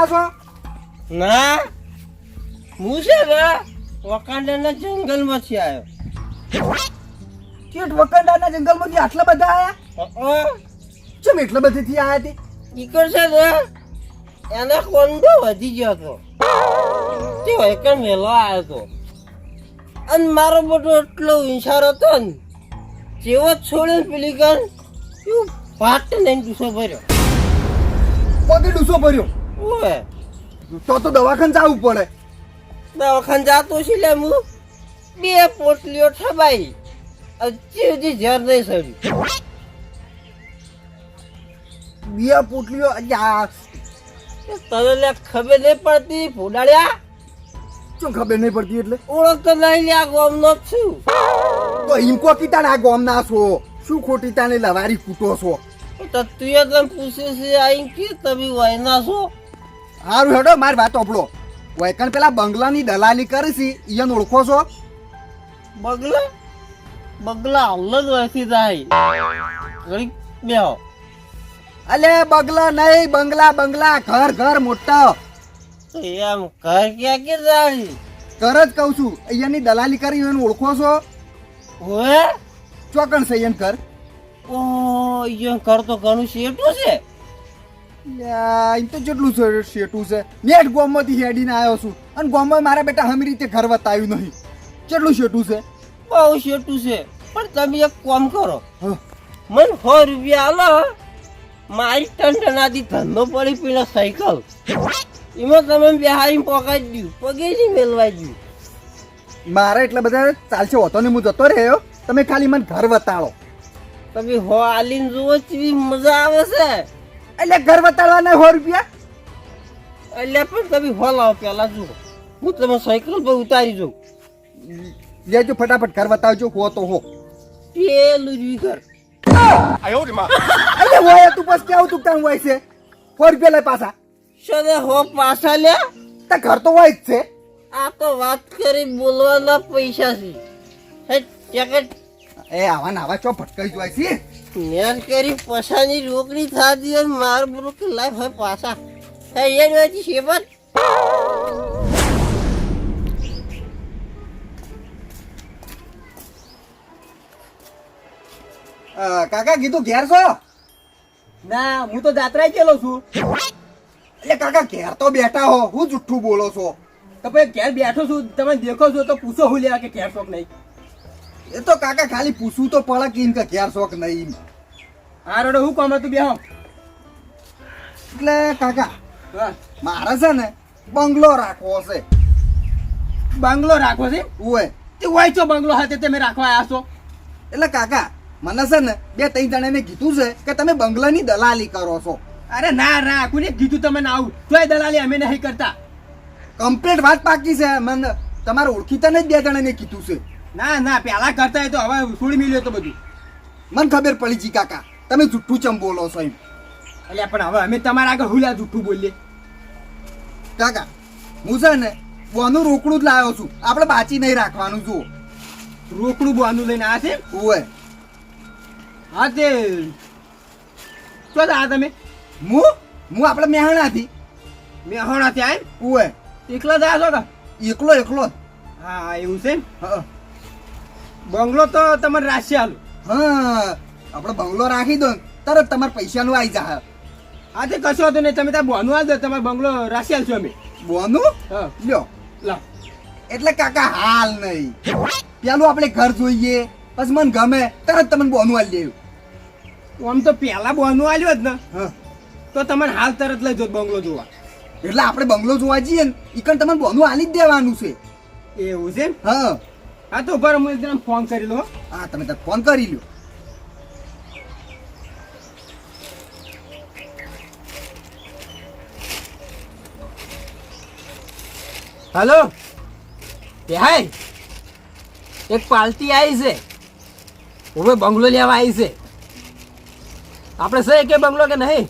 આવ્યા છો? ના હું છે ને વકાંડાના જંગલમાંથી આવ્યો. કેટ વકંડાના જંગલમાંથી આટલા બધા આયા? ચમ એટલા બધેથી આયા તે? ઈકર છે ને એને કોંડો વધી ગયો હતો તે વૈકણ વહેલો આવ્યો હતો અને મારો બધો એટલો વિચાર હતો ને જેવો છોડીને પેલી કર એવું ભાટ નહીં ડૂસો ભર્યો. પગે ડૂસો ભર્યો? ઓય તો દવાખાને જવું પડે. દવાખાને જાતો છે લે હું 2 પોટલીઓ ઠબાઈ હજી સુધી ઝેર નહીં સડ્યું. 2 પોટલીઓ? તને લે ખબર નહીં પડતી ફોડાડ્યા? શું ખબર નહીં પડતી એટલે? ઓળખતો નહીં લે આ ગામનો જ છું. તો હિમકો કીતા આ ગોમના છો, શું ખોટી તાને લવારી કૂટો છો? તો તું તને પૂછે છે આઈ કે તમે વાયના છો? હારું હેડો મારી વાત ઓપડો. વૈકણ પેલા બંગલાની દલાલી કરી છે ઈયન ઓળખો છો? બગલા બગલા હાલ જ વાયથી જાય ઘડી બેહો. અલે બગલા નહીં, બંગલા બંગલા, ઘર ઘર મોટા. એમ ઘર ક્યાં કે જાય? ઘર જ કહું છું. અહીંયાની દલાલી કરી ઈયન ઓળખો છો? ઓએ ચોકણ છે ઈયન ઘર? ઓ ઈયન ઘર તો ઘણું શેઠું છે. એમ તો જેટલું શેઠું છે. નેટ ગોમમાંથી હેડીને આવ્યો છું અને ગોમમાં મારા બેટા હમી રીતે ઘર બતાવ્યું નહીં. કેટલું શેઠું છે? બહુ શેઠું છે. પણ તમે એક કામ કરો, હા. મને 100 રૂપિયા આલો, મારી ટંટનાથી ધંધો પડી પેલા સાયકલ એમાં તમે બેહારી પકાવી દઉં, પગે નહીં મેલવાઈ દઉં. મારે એટલે બધા ચાલશે હોતો ને હું જતો રહ્યો. તમે ખાલી મને ઘર બતાડો. તમે હો આલીને જુઓ કેવી મજા આવે છે. એટલે ઘર બતાડવાના 100 રૂપિયા? એટલે પણ તમે હો લાવો પેલા જુઓ, હું તમે સાયકલ પર ઉતારી જાઉં. લેજો ફટાફટ ઘર બતાવજો. હો તો હો પેલું જ ઘર. એટલે હોય તું બસ કેવું તું તારું હોય છે? 100 રૂપિયા લઈ પાછા. સદા હો પાછા લે. તો ઘર તો હોય જ છે. આ તો વાત કરી બોલવાના પૈસા છે. હેટ જેકેટ એ આવા નાવા ચો ભટકાઈ જાય છે. મેન કરી પૈસાની રોકડી થાતી અને માર બરોક લાઈફ હોય પાછા. હે એ જોઈતી શેપત. કાકા કીધું ઘેર છો? ના હું તો જાત્રા ગયેલો છું. એટલે કાકા ઘેર તો બેઠા હો, હું જુઠ્ઠું બોલો છો? તો પછી ઘેર બેઠો છું, તમે દેખો છો તો પૂછો હું લેવા કે ઘેર શોખ નહીં. એ તો કાકા ખાલી પૂછવું તો પડે કે એમ કે ઘેર છો કે નહીં. હા રોડો હું કામ હતું બેહો. એટલે કાકા હા મારે છે ને બંગલો રાખવો છે. બંગલો રાખવો છે? ઓય તે હોય છો બંગલો હાથે તમે રાખવા આવ્યા છો? એટલે કાકા મને છે ને 2-3 જણાને કીધું છે કે તમે બંગલાની દલાલી કરો છો. અરે ના ના કોને કીધું તમે ના આવું? તોય દલાલી અમે નહીં કરતા. કમ્પ્લીટ વાત પાકી છે. મને તમારે ઓળખીતા ને 2 જણાને કીધું છે. ના ના પેલા કરતા હોય તો હવે છોડી મેલ્યો તો બધું. મને ખબર પડી જી કાકા તમે જુઠ્ઠું ચમ બોલો છો એમ. એટલે પણ હવે અમે તમારા આગળ હુલ્યા જુઠ્ઠું બોલીએ? કાકા હું છે ને બોનું રોકડું જ લાવ્યો છું. આપણે બાચી નહીં રાખવાનું. જુઓ રોકડું બોનું લઈને આવ્યા છે? ઓય હા તે શું આ તમે? હું આપણે મેહણાથી. મેહોણાથી આય? ઓય એકલા જ આવ્યા છો કે? એકલો એકલો. હા એવું છે. હા બંગલો તો તમારે રાશિ આલું. હા આપણે બંગલો રાખી દો ને તરત તમારે પૈસાનું આવી જાય. હા તે કશો હતો નહીં, તમે ત્યાં બોનું આલ દો, તમારો બંગલો રાશિ આલશું અમે. બોનું હા લ્યો. લાવ. એટલે કાકા હાલ નહીં, પેલું આપણે ઘર જોઈએ પછી મને ગમે તરત તમને બોનું આલી દેવું. આમ તો પેલા બોનું આલ્યો જ ને હા તો તમારે હાલ તરત લઈ જો બંગલો જોવા. એટલે આપણે બંગલો જોવા જઈએ ને ઈકણ તમને બોનું આલી જ દેવાનું છે. એવું છે? હા હા તો ઉપર હું એકદમ ફોન કરી લો. હા તમે તો ફોન કરી લ્યો. હેલો એ હાય, એક પાર્ટી આવી છે, હવે બંગલો લેવા આવી છે. આપણે સહી કે બંગલો કે નહીં?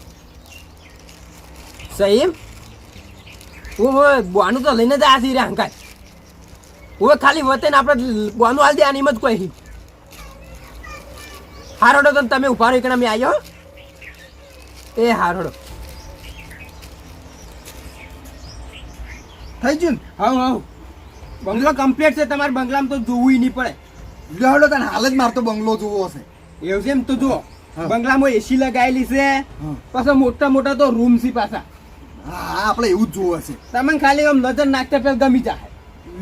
સહી એમ? હું બોનું તો લઈને જ આથી રહ્યા અંકાય. હવે ખાલી વતે ને આપણે બોનું હાલ દે આની એમ જ કોઈ. હારોડો તો તમે ઉભા રહો એકણા મેં આવ્યો. એ હારોડો થઈ ગયું હાઉ હાઉ બંગલો કમ્પ્લીટ છે, તમારે બંગલામાં તો જોવું નહીં પડે. ને લેવડો તને હાલ જ મારતો બંગલો જોવો છે. એવું છે એમ તો જુઓ, હા. બંગલામાં એસી લગાવેલી છે, હા. પાછા મોટા મોટા તો રૂમ છે પાછા. હા આપણે એવું જ જોવો છે. તમને ખાલી આમ નજર નાખતા પેલા ગમી જાય.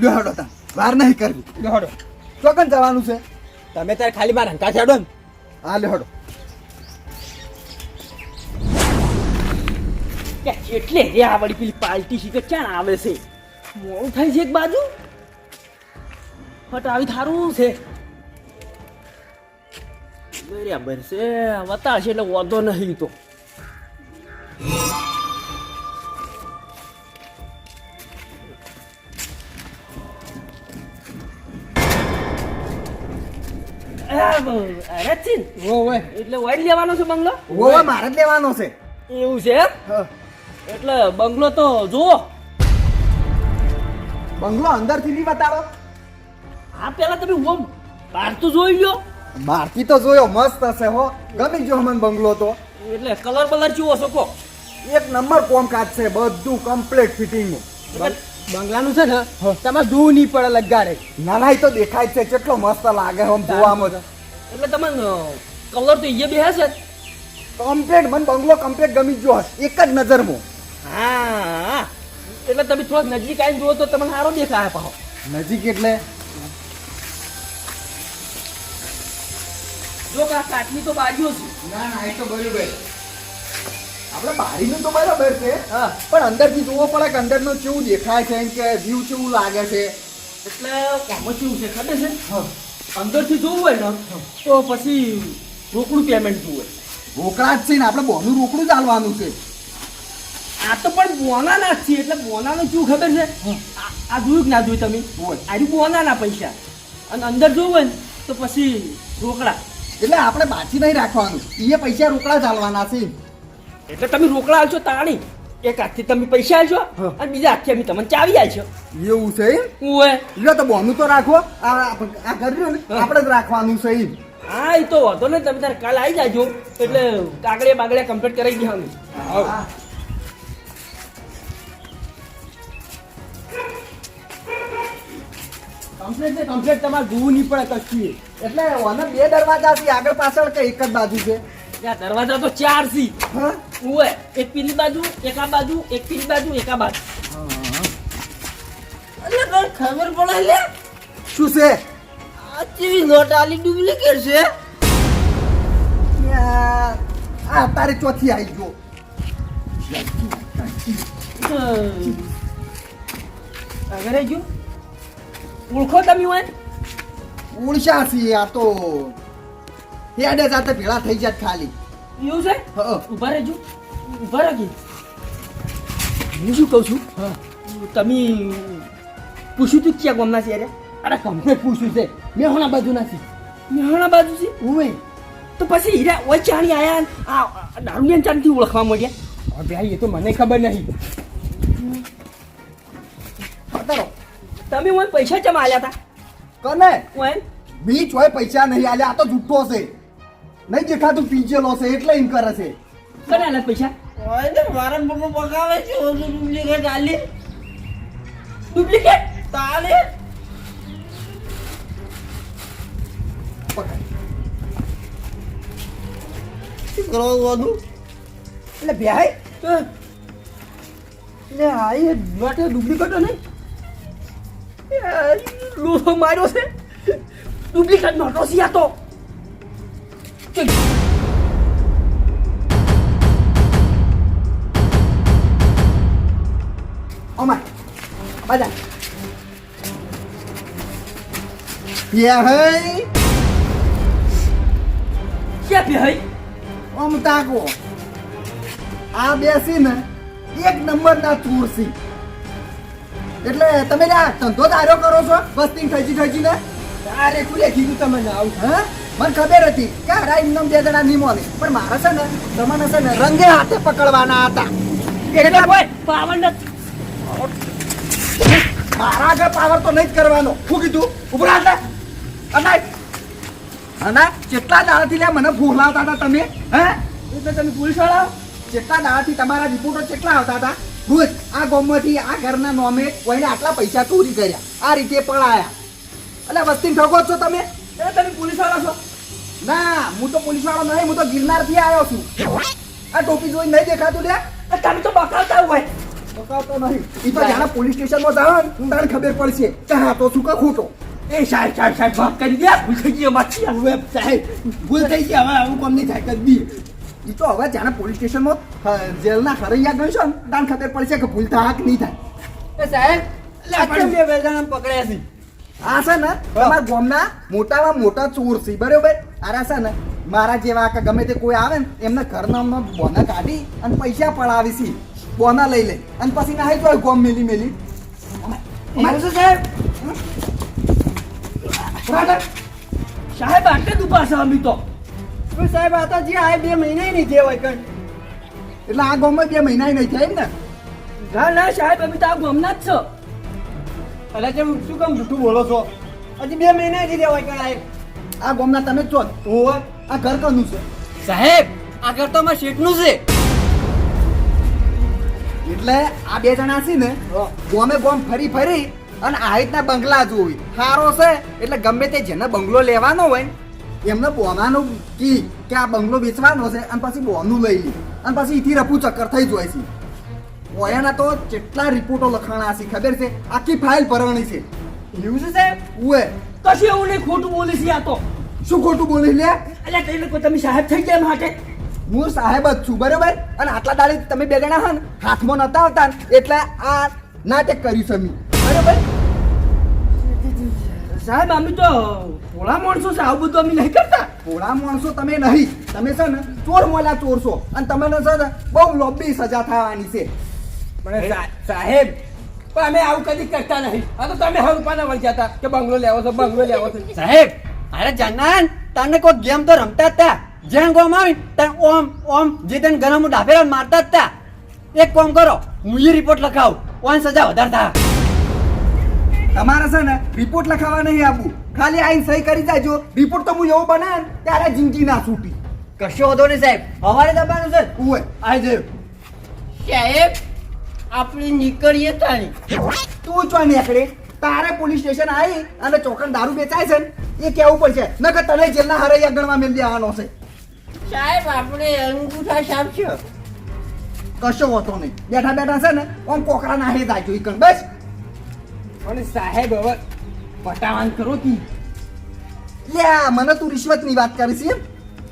લેવડો તને વાર નહીં કરવી. લેહડો ચોકન જવાનું છે. તમે તારે ખાલી બાર હંકા છાડો ને. હા લેવડો. એટલે રે આ વળી પેલી પાર્ટી છે કે ક્યાં આવે છે? મોડું થાય છે એક બાજુ ફટ આવી થારું છે બરાબર છે, વતાશે એટલે વાંધો નહીં તો. અરે ચીન ઓવે એટલે વાઈડ લેવાનો છે બંગલો? ઓવે મારે જ લેવાનો છે. એવું છે એમ? હા. એટલે બંગલો તો જુઓ. બંગલો અંદરથી નહીં બતાડો. હા પેલા તમે ઓમ બહાર તો જોઈ લો. બહારથી તો જોયો મસ્ત હશે હો. ગમી ગયો મને બંગલો તો. એટલે કલર બલર ચેવો શકો? એક નંબર કોમકાજ છે, બધું કમ્પ્લીટ ફિટિંગ. બંગલાનું છે ને તમારે જોવું નહીં પડે લગાડે. ના ના ઈ તો દેખાય જ છે, કેટલો મસ્ત લાગે આમ જોવામાં જ. એટલે તમને કલર તો એ બે છે જ. કમ્પ્લીટ મને બંગલો કમ્પ્લીટ ગમી ગયો હશે એક જ નજરમાં. હા એટલે તમે થોડાક નજીક આવીને જુઓ તો તમને સારો દેખાય પાછો. નજીક એટલે જો કે આ કાચની તો બાજુ છે. ના ના એ તો બરોબર. આપણે બારીનું તો બરાબર છે, હા પણ અંદરથી જોવો પડે કે અંદરનું કેવું દેખાય છે કે વ્યૂ કેવું લાગે છે. એટલે આમાં કેવું છે ખબર છે? હા. અંદરથી જોવું હોય ને તો પછી રોકડું પેમેન્ટ જોવું હોય. રોકડા જ છે ને આપણે બોનું રોકડું ચાલવાનું છે. આ તો પણ બોનાના જ છે, એટલે બોનાનું શું ખબર છે? આ જોયું કે ના જોયું તમે? હોય. આ બોનાના પૈસા અને અંદર જોવું હોય ને તો પછી રોકડા. એટલે આપણે બાકી નહીં રાખવાનું, એ પૈસા રોકડા ચાલવાના છે. એટલે તમે રોકડા આલશો તાણી એક હાથથી તમે પૈસા આલશો હા. અને બીજા હાથથી અમે તમને ચાવી આલશો. એવું છે એમ? ઓય લ્યો તો બોનું તો રાખો. આ કર્યું ને આપણે જ રાખવાનું છે એમ. હા એ તો વાંધો નહીં, તમે તારે કાલ આવી જાજો એટલે કાગળિયા બાગળિયા કમ્પ્લીટ કરાવી દેવાનું. હા. કમ્પ્લીટ છે કમ્પ્લીટ, તમારે જોવું નહીં પડે કશું. એટલે ઓને બે દરવાજા છે, આગળ પાછળ કે એક જ બાજુ છે? ત્યાં દરવાજા તો ચાર છે. હા. ઓય એક પેલી બાજુ એક આ બાજુ એક પેલી બાજુ એક આ બાજુ. એટલે કઈ ખબર પડે લે શું છે? આ કેવી નોટ આલી ડુપ્લિકેટ છે. આ તારે ચોથી આવી ગયો. આગળ આવી ગયું ઓળખો તમે હોય? ઓળશા છે આ તો. હેડે સાથે ભેળા થઈ જાય ખાલી. એવું છે? હા. ઉભા રહેજો ઉભા રાખી. હું શું કહું છું? તમે પૂછ્યું તું ક્યાં ગામના છે? અરે કમ્પ્લીટ પૂછ્યું છે, મેહોણા બાજુ નથી. મેહાણા બાજુ છે. ઓવે તો પછી હીરા ઓય ચાણી આયા ને આ દારૂડિયા ચાણથી ઓળખવા મળ્યા. હવે ભાઈ એ તો મને ખબર નહીં. પતારો તમે ઓય પૈસા ચમ આલ્યા હતા? કને ઓય બીચ હોય પૈસા નહીં આલે. આ તો જુઠ્ઠો છે, નહીં દેખાતું પીંચેલો છે એટલે એમ કરે છે. કોને આલ્યા પૈસા? હોય ને મારા પપ્પા પકાવે છે ઓલું ડુપ્લિકેટ આલી ડુપ્લિકેટ? તાલે પકડ. શું કરવાનું? એટલે ભાઈ લે આ એ માટે ડુપ્લિકેટ નહીં લોહો માર્યો છે. ડુપ્લિકેટ નોટો છે આ તો. અમાર બાજા યા હે ક્યાં પે હઈ? આમ તાકો. આ બેસી ને એક નંબર ના ચોર છે. એટલે તમે આ ધંધો ધાર્યો કરો છો વસ્તી ઠજી ને? અરે કુલે કીધું તમને આવું. હા મને ખબર હતી કે આ એમનો બે જણા નહીં મોને, પણ મારે છે ને તમને છે ને રંગે હાથે પકડવાના હતા. એટલે કોઈ પાવર નથી. મારા આગળ પાવર તો નહીં જ કરવાનો. શું કીધું? ઉભરા હતા અને કેટલા દાડાથી લે મને ફોલાવતા હતા તમે? હે એટલે તમે પોલીસ વાળા? કેટલા દાડાથી તમારા રિપોર્ટો કેટલા આવતા હતા? ભૂત આ ગામમાંથી આ ઘરના નોમે કોઈને આટલા પૈસા ચોરી કર્યા આ રીતે પડાયા એટલે વસ્તી ઠગો છો તમે એ તમે પોલીસ વાળા છો? ના હું તો પોલીસ વાળો નહીં હું તો ગિરનાર થી આવ્યો છું આ ટોપી જોઈ નહીં દેખાતું લે એ તમે તો બકાવતા હોય. બતાવતો નહીં ઈ તો જાણે પોલીસ સ્ટેશનમાં જાવ ને તારે ખબર પડશે કે હા તો શું કે ખોટો એ સાહેબ સાહેબ સાહેબ વાત કરી દે. ભૂલ થઈ ગઈ અમારી. હવે સાહેબ ભૂલ થઈ ગઈ હવે આવું કામ નહીં થાય કદી ઈ તો હવે જાણે પોલીસ સ્ટેશનમાં જેલના ખરૈયા ગયો ને તારે ખબર પડશે કે ભૂલ થાય કે નહીં થાય એ સાહેબ આટલા બે જણા પકડ્યા છે. આ છે ને તમારા ગામના મોટામાં મોટા ચોર છે બરોબર આરા છે ને મારા જેવા કે ગમે તે કોઈ આવે ને એમને ઘરના બોના કાઢી અને પૈસા પડાવી છે બોના લઈ લે અને પછી ના તો ગોમ મેલી મેલી એવું છે સાહેબ? સાહેબ આટલે જ ઊભા છે અમે તો. સાહેબ આ તો જે આ 2 મહિના નહીં થયા હોય કણ. એટલે આ ગામમાં 2 મહિના નહીં થાય એમ ને ના ના સાહેબ અમે તો આ ગામના જ છો. અલા કેમ શું કામ જૂઠું બોલો છો? હજી 2 મહિના નહીં થયા હોય કણ. આ ગામના તમે જ છો ઓહો આ ઘર કોનું છે સાહેબ આ ઘર તો અમારા શેઠનું છે. એટલે આ 2 જણા છે ને ગોમે ગોમ ફરી ફરી અને આ રીતના બંગલા જોઈ સારો છે એટલે ગમે તે જેને બંગલો લેવાનો હોય એમને બોનાનું કી કે આ બંગલો વેચવાનો છે અને પછી બોનું લઈ લે અને પછી ઈથી રફુ ચક્કર થઈ જાય છે ઓયાના તો કેટલા રિપોર્ટો લખાણા છે ખબર છે આખી ફાઇલ ભરવાની છે એવું છે સાહેબ? ઉએ કશું એવું નહીં, ખોટું બોલી છે આ તો. શું ખોટું બોલી લે અલ્યા તે લોકો તમે સાહેબ થઈ ગયા માટે. હું સાહેબ જ છું બરોબર અને આટલા દાડે તમે 2 જણા હા ને હાથમાં નતા આવતા ને એટલે આ નાટક કર્યું છે મેં બરોબર સાહેબ અમે તો ભોળા માણસો છે, આવું બધું અમે નહીં કરતા. થોડા માણસો તમે નહીં તમે છે ને ચોર મોલા ચોર છો અને તમને છે ને બહુ લોબી સજા થવાની છે પણ સાહેબ પણ અમે આવું કદી કરતા નહીં. આ તો તમે હવે રૂપાના વળી જતા કે બંગલો લેવો છો બંગલો લેવો છો. સાહેબ અરે જાનાન તને કોઈ ગેમ તો રમતા જ તા. જ્યાં ગોમ આવી તને ઓમ ઓમ જે તને ગરમ ડાફેરા મારતા જ તા. એક કામ કરો હું એ રિપોર્ટ લખાવું ઓન સજા વધારે થા. તમારે છે ને રિપોર્ટ લખાવા નહીં આપવું ખાલી આઈને સહી કરી જાજો રિપોર્ટ તો હું એવો બનાવે ને ત્યારે જિંદગી ના છૂટી કશો વધો નહીં સાહેબ અમારે દબાનું છે. ઉએ આવી જયો સાહેબ આપણે નીકળીએ તાણી. તું ચો નીકળે તારે પોલીસ સ્ટેશન આવી અને ચોકન દારૂ વેચાય છે ને એ કેવું પડશે નકર તને જેલના હરૈયા ગણવા મેળ દેવાનો છે સાહેબ આપણે અંગૂઠા છાપશો. કશો હોતો નહીં બેઠા બેઠા છે ને આમ કોકરા નાહી જાય ઈ કણ બસ અને સાહેબ હવે પટાવાન કરો કી. લે મને તું રિશ્વતની વાત કરી છે એમ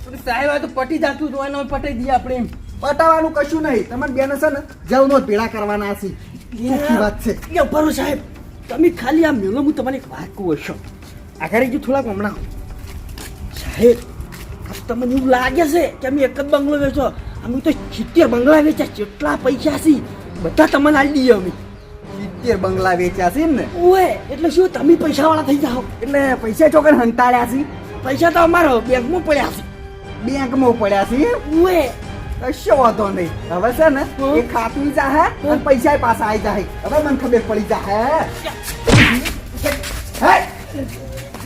પણ સાહેબ આ તો પટી જાતું તો એને પટાઈ દઈએ આપણે એમ. પટાવાનું કશું નહીં તમારે બેન છે ને જવનો જ ભેળા કરવાના છે ચોખ્ખી વાત છે એ બરો સાહેબ તમે ખાલી આ મેલો હું તમને એક વાત કહું હશો આગળ જો થોડાક હમણાં સાહેબ આ તમને એવું લાગે છે કે અમે એક જ બંગલો વેચો અમે તો 70 બંગલા વેચ્યા કેટલા પૈસા છે બધા તમને આલી દઈએ અમે 70 બંગલા વેચ્યા છે એમ ને ઓએ એટલે શું તમે પૈસા વાળા થઈ જાઓ એટલે પૈસા ચોકન હંતાડ્યા છે પૈસા તો અમારો બેંકમાં પડ્યા છે બેંકમાં પડ્યા છે એમ? ઓએ કશો વાંધો નહીં હવે છે ને એ ખાતું જાહે અને પૈસા પાછા આવી જાય હવે મને ખબર પડી જાહે હે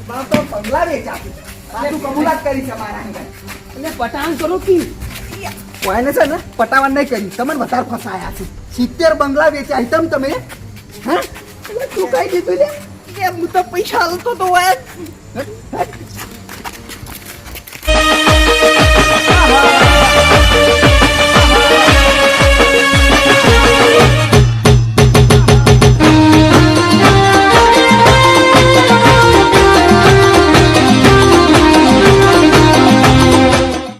બાપ તો બંગલા વેચ્યા છે સાચું કબૂલાત કરી છે મારા અંગર એટલે પટાણ કરો કે કોઈને છે ને પટાવન નહીં કરી તમને વધારે ફસાયા છે 70 બંગલા વેચ્યા તમ તમે હા તું કઈ દીધું લે હું તો પૈસા હાલતો તો હોય